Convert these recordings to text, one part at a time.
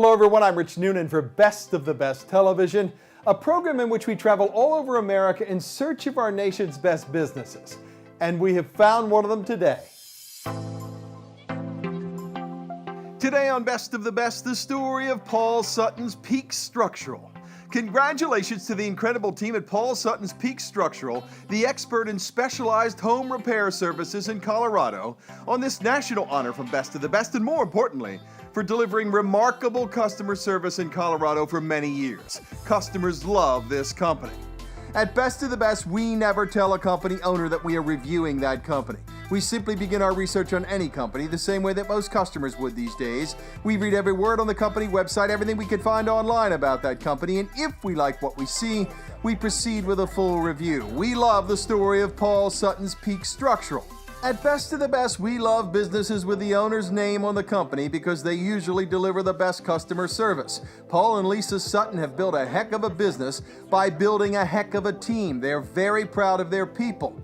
Hello everyone, I'm Rich Noonan for Best of the Best Television, a program in which we travel all over America in search of our nation's best businesses. And we have found one of them today. Today on Best of the Best, the story of Paul Sutton's Peak Structural. Congratulations to the incredible team at Paul Sutton's Peak Structural, the expert in specialized home repair services in Colorado, on this national honor from Best of the Best, and more importantly, for delivering remarkable customer service in Colorado for many years. Customers love this company. At Best of the Best, we never tell a company owner that we are reviewing that company. We simply begin our research on any company the same way that most customers would these days. We read every word on the company website, everything we can find online about that company, and if we like what we see, we proceed with a full review. We love the story of Paul Sutton's Peak Structural. At Best of the Best, we love businesses with the owner's name on the company because they usually deliver the best customer service. Paul and Lisa Sutton have built a heck of a business by building a heck of a team. They're very proud of their people.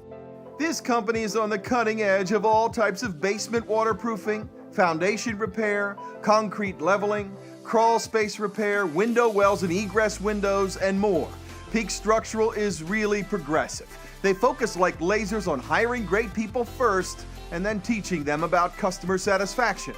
This company is on the cutting edge of all types of basement waterproofing, foundation repair, concrete leveling, crawl space repair, window wells and egress windows, and more. Peak Structural is really progressive. They focus like lasers on hiring great people first and then teaching them about customer satisfaction.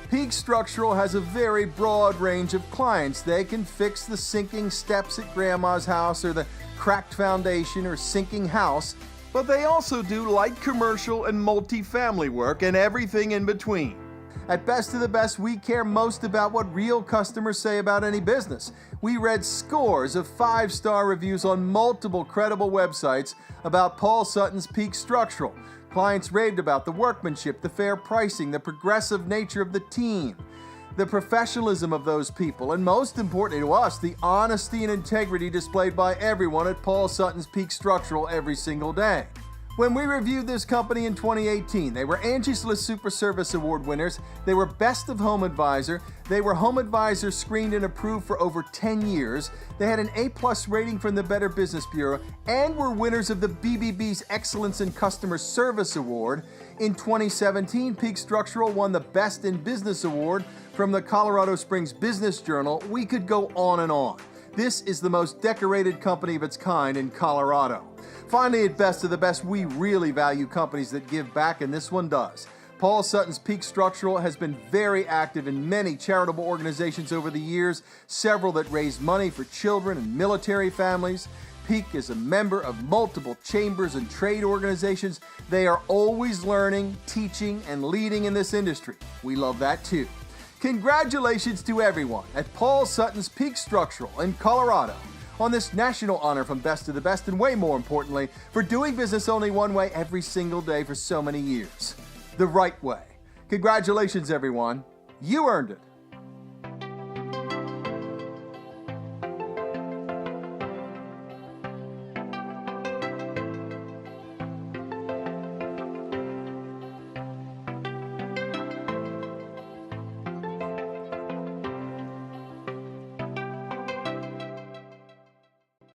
Peak Structural has a very broad range of clients. They can fix the sinking steps at grandma's house or the cracked foundation or sinking house, but they also do light commercial and multi-family work and everything in between. At Best of the Best, we care most about what real customers say about any business. We read scores of 5-star reviews on multiple credible websites about Paul Sutton's Peak Structural. Clients raved about the workmanship, the fair pricing, the progressive nature of the team, the professionalism of those people, and most importantly to us, the honesty and integrity displayed by everyone at Paul Sutton's Peak Structural every single day. When we reviewed this company in 2018, they were Angie's List Super Service Award winners, they were Best of Home Advisor, they were Home Advisor screened and approved for over 10 years, they had an A+ rating from the Better Business Bureau, and were winners of the BBB's Excellence in Customer Service Award. In 2017, Peak Structural won the Best in Business Award from the Colorado Springs Business Journal. We could go on and on. This is the most decorated company of its kind in Colorado. Finally, at Best of the Best, we really value companies that give back, and this one does. Paul Sutton's Peak Structural has been very active in many charitable organizations over the years, several that raise money for children and military families. Peak is a member of multiple chambers and trade organizations. They are always learning, teaching, and leading in this industry. We love that too. Congratulations to everyone at Paul Sutton's Peak Structural in Colorado on this national honor from Best of the Best, and way more importantly, for doing business only one way every single day for so many years. The right way. Congratulations, everyone. You earned it.